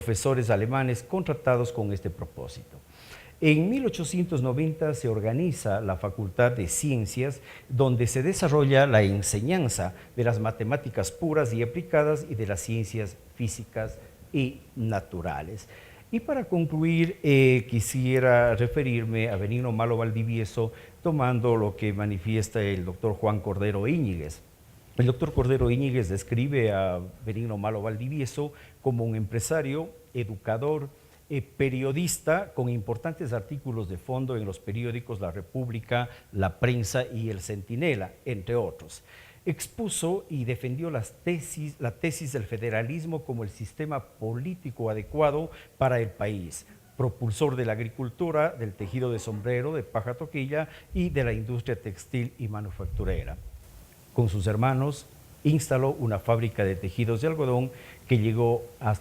profesores alemanes contratados con este propósito. En 1890 se organiza la Facultad de Ciencias, donde se desarrolla la enseñanza de las matemáticas puras y aplicadas y de las ciencias físicas y naturales. Y para concluir, quisiera referirme a Benigno Malo Valdivieso, tomando lo que manifiesta el doctor Juan Cordero Íñiguez. El doctor Cordero Íñiguez describe a Benigno Malo Valdivieso como un empresario, educador, periodista con importantes artículos de fondo en los periódicos La República, La Prensa y El Centinela, entre otros. Expuso y defendió la tesis del federalismo como el sistema político adecuado para el país, propulsor de la agricultura, del tejido de sombrero, de paja toquilla y de la industria textil y manufacturera. Con sus hermanos instaló una fábrica de tejidos de algodón que llegó a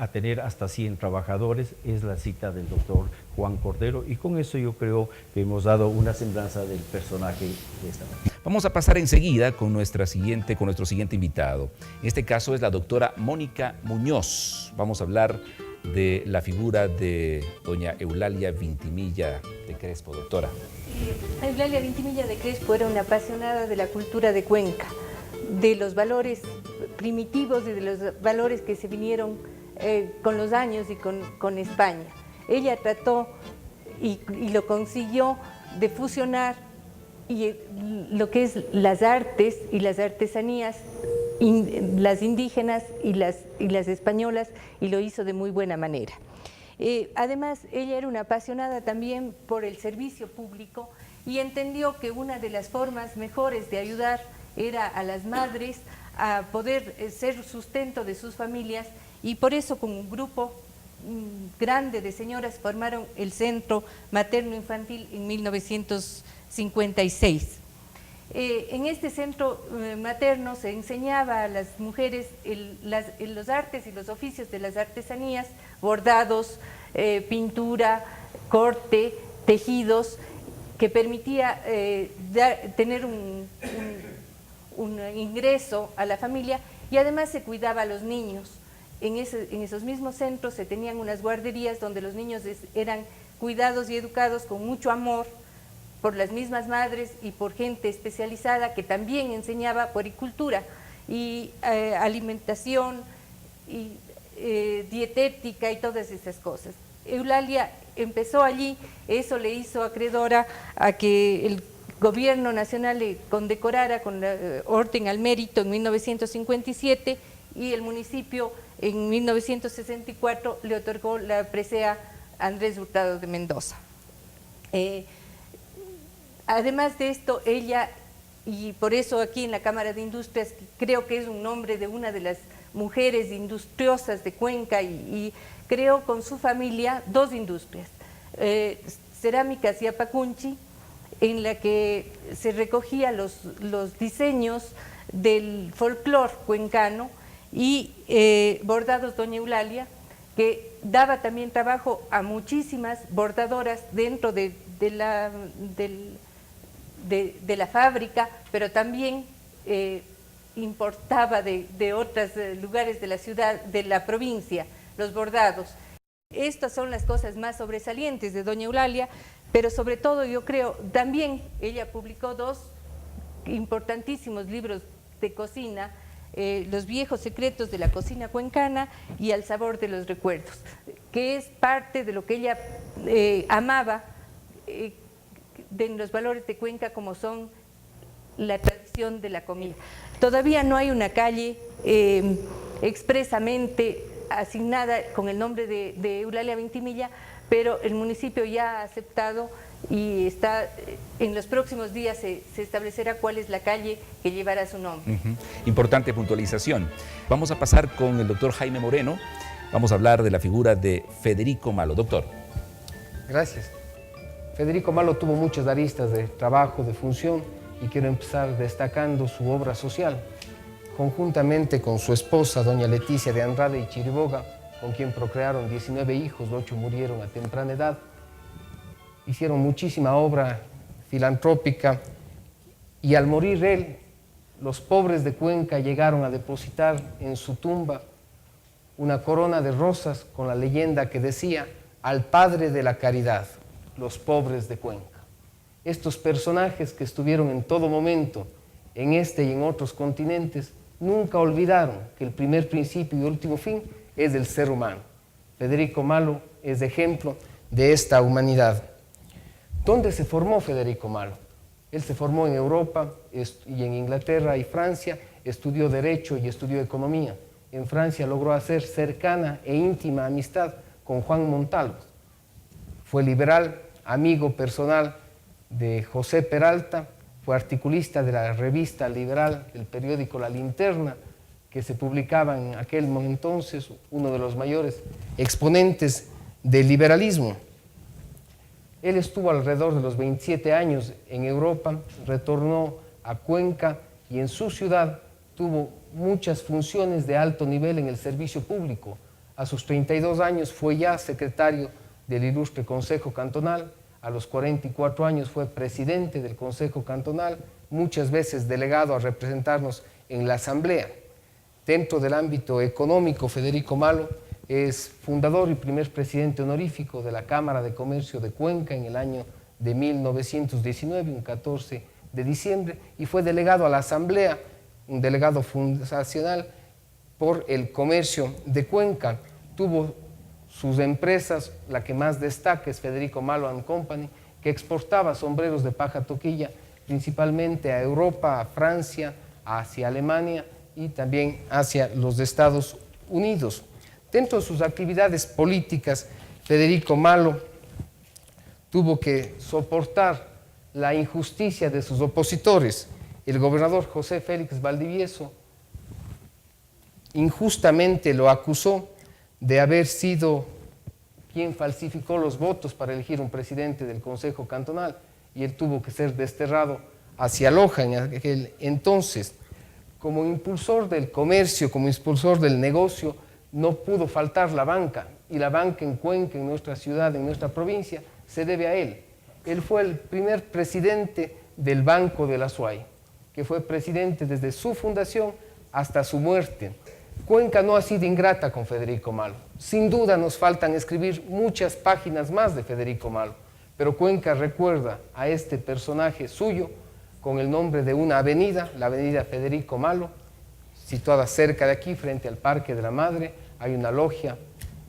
tener hasta 100 trabajadores, es la cita del doctor Juan Cordero, y con eso yo creo que hemos dado una semblanza del personaje de esta manera. Vamos a pasar enseguida con nuestro siguiente invitado. En este caso es la doctora Mónica Muñoz. Vamos a hablar de la figura de doña Eulalia Vintimilla de Crespo, doctora. Eulalia Vintimilla de Crespo era una apasionada de la cultura de Cuenca, de los valores primitivos y de los valores que se vinieron con los años y con España. Ella trató y lo consiguió de fusionar lo que es las artes y las artesanías, las indígenas y las españolas, y lo hizo de muy buena manera. Además, ella era una apasionada también por el servicio público y entendió que una de las formas mejores de ayudar era a las madres a poder ser sustento de sus familias, y por eso con un grupo grande de señoras formaron el Centro Materno Infantil en 1956. En este centro materno se enseñaba a las mujeres los artes y los oficios de las artesanías, bordados, pintura, corte, tejidos, que permitía tener un ingreso a la familia, y además se cuidaba a los niños. En esos mismos centros se tenían unas guarderías donde los niños eran cuidados y educados con mucho amor por las mismas madres y por gente especializada que también enseñaba puericultura y alimentación y dietética y todas esas cosas. Eulalia empezó allí, eso le hizo acreedora a que el Gobierno Nacional le condecorara con la Orden al Mérito en 1957, y el municipio en 1964 le otorgó la presea Andrés Hurtado de Mendoza. Además de esto, ella, y por eso aquí en la Cámara de Industrias, creo que es un nombre de una de las mujeres industriosas de Cuenca, y creó con su familia dos industrias, Cerámicas Yapacunchi, en la que se recogía los diseños del folclore cuencano, y Bordados Doña Eulalia, que daba también trabajo a muchísimas bordadoras dentro de la fábrica, pero también importaba de otros lugares de la ciudad, de la provincia, los bordados. Estas son las cosas más sobresalientes de doña Eulalia, pero sobre todo yo creo, también ella publicó dos importantísimos libros de cocina, Los viejos secretos de la cocina cuencana y Al sabor de los recuerdos, que es parte de lo que ella amaba de los valores de Cuenca, como son la tradición de la comida. Todavía no hay una calle expresamente asignada con el nombre de Eulalia Vintimilla, pero el municipio ya ha aceptado, y en los próximos días se establecerá cuál es la calle que llevará su nombre. Importante puntualización. Vamos a pasar con el doctor Jaime Moreno. Vamos a hablar de la figura de Federico Malo. Doctor. Gracias. Federico Malo tuvo muchas aristas de trabajo, de función, y quiero empezar destacando su obra social. Conjuntamente con su esposa, doña Leticia de Andrade y Chiriboga, con quien procrearon 19 hijos, 8 murieron a temprana edad, hicieron muchísima obra filantrópica, y al morir él, los pobres de Cuenca llegaron a depositar en su tumba una corona de rosas con la leyenda que decía: al padre de la caridad, los pobres de Cuenca. Estos personajes que estuvieron en todo momento, en este y en otros continentes, nunca olvidaron que el primer principio y último fin es el ser humano. Federico Malo es ejemplo de esta humanidad. ¿Dónde se formó Federico Malo? Él se formó en Europa y en Inglaterra y Francia, estudió Derecho y estudió Economía. En Francia logró hacer cercana e íntima amistad con Juan Montalvo. Fue liberal, amigo personal de José Peralta, fue articulista de la revista liberal, el periódico La Linterna, que se publicaba en aquel entonces, uno de los mayores exponentes del liberalismo. Él estuvo alrededor de los 27 años en Europa, retornó a Cuenca y en su ciudad tuvo muchas funciones de alto nivel en el servicio público. A sus 32 años fue ya secretario del ilustre Consejo Cantonal, a los 44 años fue presidente del Consejo Cantonal, muchas veces delegado a representarnos en la Asamblea. Dentro del ámbito económico, Federico Malo es fundador y primer presidente honorífico de la Cámara de Comercio de Cuenca en el año de 1919, un 14 de diciembre, y fue delegado a la Asamblea, un delegado fundacional por el comercio de Cuenca. Tuvo sus empresas, la que más destaca es Federico Malo & Company, que exportaba sombreros de paja toquilla principalmente a Europa, a Francia, hacia Alemania y también hacia los Estados Unidos. Dentro de sus actividades políticas, Federico Malo tuvo que soportar la injusticia de sus opositores. El gobernador José Félix Valdivieso injustamente lo acusó de haber sido quien falsificó los votos para elegir un presidente del Consejo Cantonal, y él tuvo que ser desterrado hacia Loja en aquel entonces. Como impulsor del comercio, como impulsor del negocio, no pudo faltar la banca, y la banca en Cuenca, en nuestra ciudad, en nuestra provincia, se debe a él. Él fue el primer presidente del Banco de la Azuay, que fue presidente desde su fundación hasta su muerte. Cuenca no ha sido ingrata con Federico Malo. Sin duda nos faltan escribir muchas páginas más de Federico Malo, pero Cuenca recuerda a este personaje suyo con el nombre de una avenida, la avenida Federico Malo, situada cerca de aquí, frente al Parque de la Madre. Hay una logia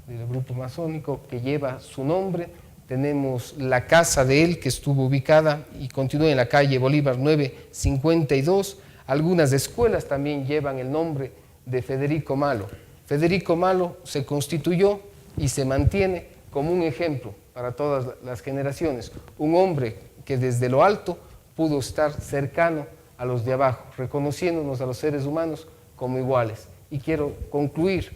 del grupo masónico que lleva su nombre. Tenemos la casa de él, que estuvo ubicada y continúa en la calle Bolívar 952. Algunas escuelas también llevan el nombre de Federico Malo. Federico Malo se constituyó y se mantiene como un ejemplo para todas las generaciones. Un hombre que desde lo alto pudo estar cercano a los de abajo, reconociéndonos a los seres humanos como iguales. Y quiero concluir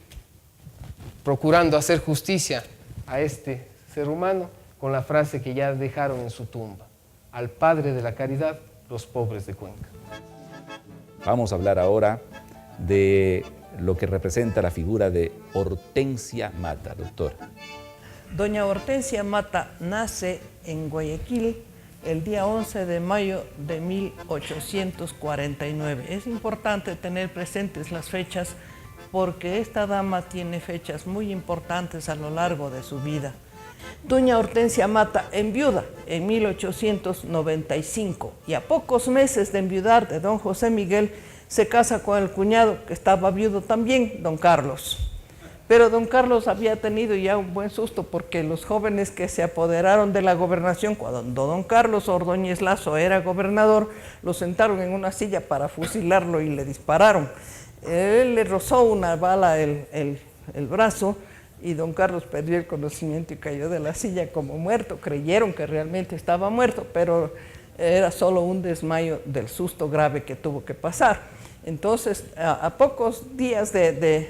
procurando hacer justicia a este ser humano con la frase que ya dejaron en su tumba: al padre de la caridad, los pobres de Cuenca. Vamos a hablar ahora de lo que representa la figura de Hortensia Mata, doctora. Doña Hortensia Mata nace en Guayaquil el día 11 de mayo de 1849. Es importante tener presentes las fechas porque esta dama tiene fechas muy importantes a lo largo de su vida. Doña Hortensia Mata enviuda en 1895 y a pocos meses de enviudar de don José Miguel se casa con el cuñado, que estaba viudo también, don Carlos. Pero don Carlos había tenido ya un buen susto porque los jóvenes que se apoderaron de la gobernación, cuando don Carlos Ordóñez Lazo era gobernador, lo sentaron en una silla para fusilarlo y le dispararon. Él le rozó una bala el brazo y don Carlos perdió el conocimiento y cayó de la silla como muerto. Creyeron que realmente estaba muerto, pero era solo un desmayo del susto grave que tuvo que pasar. Entonces, a pocos días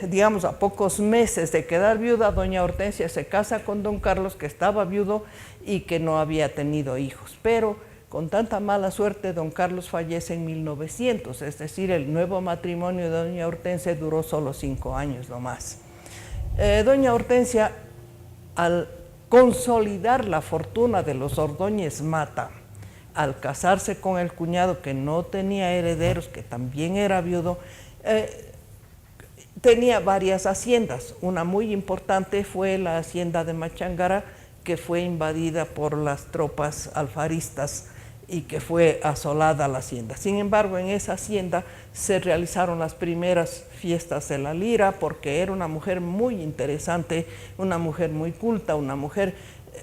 digamos, a pocos meses de quedar viuda, doña Hortensia se casa con don Carlos, que estaba viudo y que no había tenido hijos. Pero con tanta mala suerte, don Carlos fallece en 1900, es decir, el nuevo matrimonio de doña Hortensia duró solo 5 años nomás. Doña Hortensia, al consolidar la fortuna de los Ordóñez Mata, al casarse con el cuñado que no tenía herederos, que también era viudo, tenía varias haciendas. Una muy importante fue la hacienda de Machangara, que fue invadida por las tropas alfaristas y que fue asolada la hacienda. Sin embargo, en esa hacienda se realizaron las primeras fiestas de la lira, porque era una mujer muy interesante, una mujer muy culta, una mujer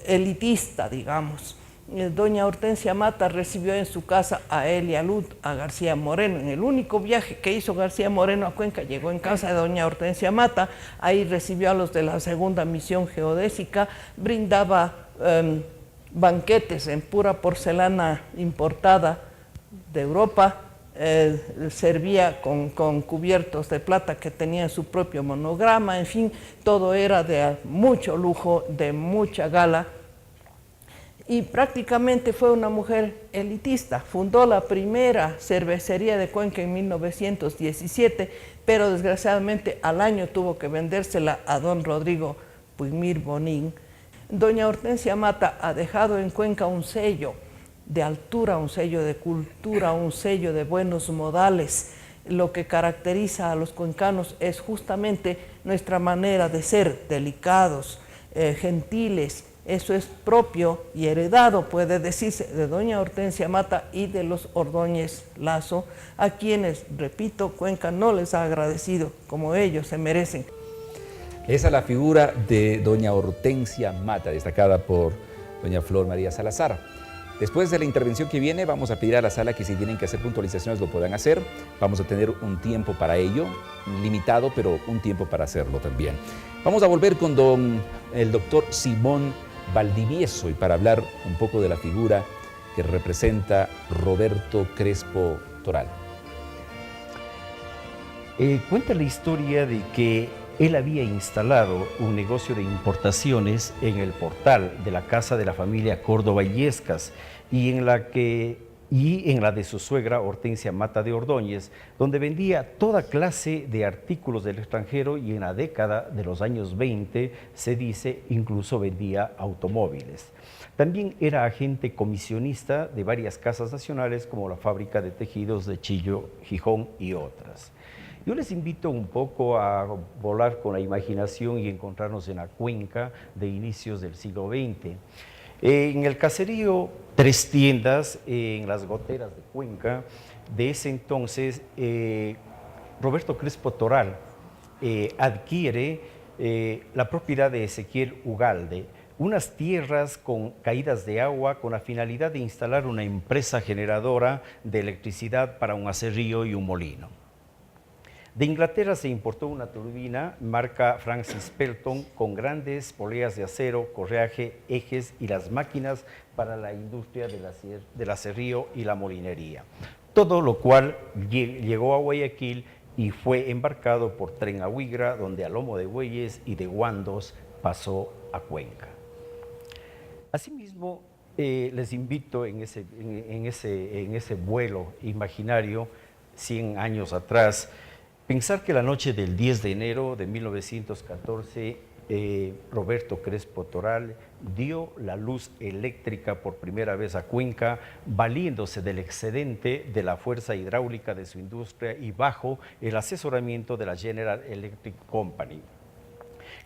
elitista, digamos. Doña Hortensia Mata recibió en su casa a él y a Lud, a García Moreno. En el único viaje que hizo García Moreno a Cuenca, llegó en casa de doña Hortensia Mata, ahí recibió a los de la segunda misión geodésica, brindaba banquetes en pura porcelana importada de Europa, servía con cubiertos de plata que tenían su propio monograma, en fin, todo era de mucho lujo, de mucha gala, y prácticamente fue una mujer elitista. Fundó la primera cervecería de Cuenca en 1917, pero desgraciadamente al año tuvo que vendérsela a don Rodrigo Puigmir Bonín. Doña Hortensia Mata ha dejado en Cuenca un sello de altura, un sello de cultura, un sello de buenos modales. Lo que caracteriza a los cuencanos es justamente nuestra manera de ser, delicados, gentiles. Eso es propio y heredado, puede decirse, de doña Hortensia Mata y de los Ordóñez Lazo, a quienes, repito, Cuenca no les ha agradecido como ellos se merecen. Esa es la figura de doña Hortensia Mata, destacada por doña Flor María Salazar. Después de la intervención que viene, vamos a pedir a la sala que si tienen que hacer puntualizaciones lo puedan hacer. Vamos a tener un tiempo para ello, limitado, pero un tiempo para hacerlo también. Vamos a volver con el doctor Simón Valdivieso y para hablar un poco de la figura que representa Roberto Crespo Toral. Cuenta la historia de que él había instalado un negocio de importaciones en el portal de la casa de la familia Córdoba Illescas y en la de su suegra Hortensia Mata de Ordóñez, donde vendía toda clase de artículos del extranjero y en la década de los años 20, se dice, incluso vendía automóviles. También era agente comisionista de varias casas nacionales como la Fábrica de Tejidos de Chillo, Gijón y otras. Yo les invito un poco a volar con la imaginación y encontrarnos en la Cuenca de inicios del siglo XX. En el caserío Tres Tiendas, en las goteras de Cuenca, de ese entonces, Roberto Crespo Toral adquiere la propiedad de Ezequiel Ugalde, unas tierras con caídas de agua con la finalidad de instalar una empresa generadora de electricidad para un aserrío y un molino. De Inglaterra se importó una turbina marca Francis Pelton con grandes poleas de acero, correaje, ejes y las máquinas para la industria del aserrío y la molinería. Todo lo cual llegó a Guayaquil y fue embarcado por tren a Huigra, donde a lomo de bueyes y de guandos pasó a Cuenca. Asimismo, les invito en ese vuelo imaginario, 100 años atrás, pensar que la noche del 10 de enero de 1914, Roberto Crespo Toral dio la luz eléctrica por primera vez a Cuenca, valiéndose del excedente de la fuerza hidráulica de su industria y bajo el asesoramiento de la General Electric Company,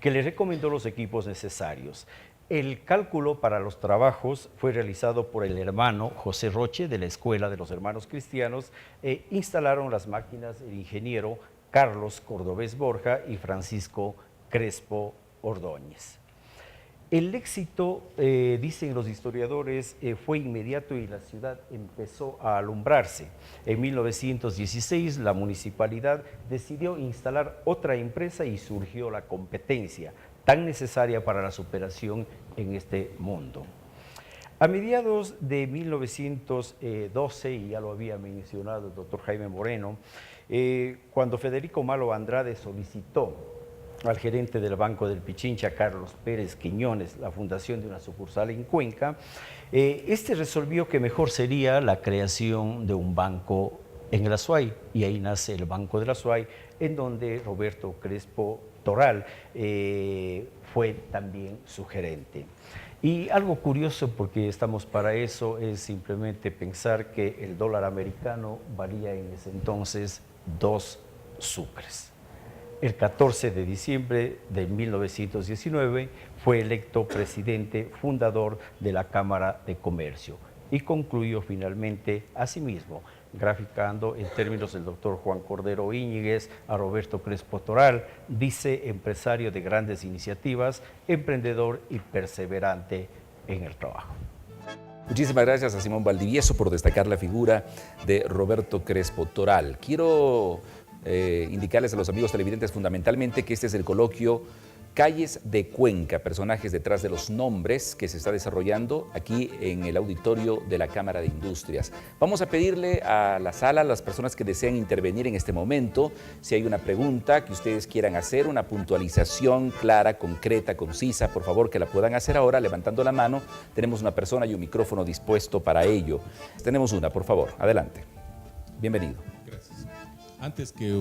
que le recomendó los equipos necesarios. El cálculo para los trabajos fue realizado por el hermano José Roche de la Escuela de los Hermanos Cristianos e instalaron las máquinas el ingeniero Carlos Cordobés Borja y Francisco Crespo Ordóñez. El éxito, dicen los historiadores, fue inmediato y la ciudad empezó a alumbrarse. En 1916 la municipalidad decidió instalar otra empresa y surgió la competencia, tan necesaria para la superación en este mundo. A mediados de 1912, y ya lo había mencionado el doctor Jaime Moreno, cuando Federico Malo Andrade solicitó al gerente del Banco del Pichincha, Carlos Pérez Quiñones, la fundación de una sucursal en Cuenca, este resolvió que mejor sería la creación de un banco en el Azuay, y ahí nace el Banco del Azuay, en donde Roberto Crespo Toral fue también su gerente. Y algo curioso, porque estamos para eso, es simplemente pensar que el dólar americano valía en ese entonces 2 sucres. El 14 de diciembre de 1919 fue electo presidente fundador de la Cámara de Comercio y concluyó finalmente asimismo, graficando en términos del doctor Juan Cordero Íñiguez a Roberto Crespo Toral, dice empresario de grandes iniciativas, emprendedor y perseverante en el trabajo. Muchísimas gracias a Simón Valdivieso por destacar la figura de Roberto Crespo Toral. Quiero indicarles a los amigos televidentes fundamentalmente que este es el coloquio Calles de Cuenca, personajes detrás de los nombres, que se está desarrollando aquí en el auditorio de la Cámara de Industrias. Vamos a pedirle a la sala, a las personas que desean intervenir en este momento, si hay una pregunta que ustedes quieran hacer, una puntualización clara, concreta, concisa, por favor que la puedan hacer ahora levantando la mano. Tenemos una persona y un micrófono dispuesto para ello. Tenemos una, por favor, adelante. Bienvenido. Gracias. Antes que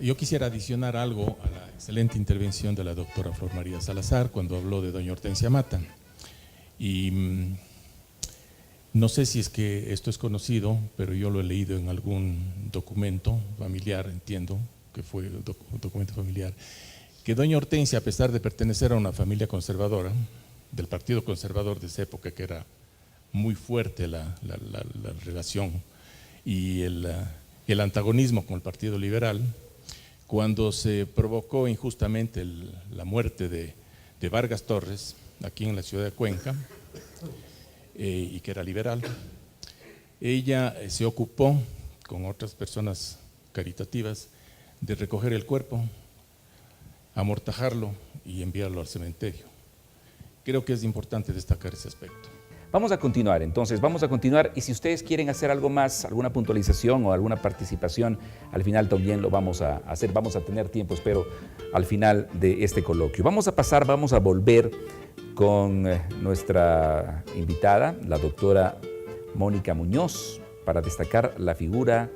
yo quisiera adicionar algo a la excelente intervención de la doctora Flor María Salazar cuando habló de doña Hortensia Mata. Y no sé si es que esto es conocido, pero yo lo he leído en algún documento familiar, entiendo que fue un documento familiar, que doña Hortensia, a pesar de pertenecer a una familia conservadora, del Partido Conservador de esa época, que era muy fuerte la relación y el antagonismo con el Partido Liberal, cuando se provocó injustamente la muerte de Vargas Torres, aquí en la ciudad de Cuenca, y que era liberal, ella se ocupó, con otras personas caritativas, de recoger el cuerpo, amortajarlo y enviarlo al cementerio. Creo que es importante destacar ese aspecto. Vamos a continuar, entonces, vamos a continuar y si ustedes quieren hacer algo más, alguna puntualización o alguna participación, al final también lo vamos a hacer, vamos a tener tiempo, espero, al final de este coloquio. Vamos a volver con nuestra invitada, la doctora Mónica Muñoz, para destacar la figura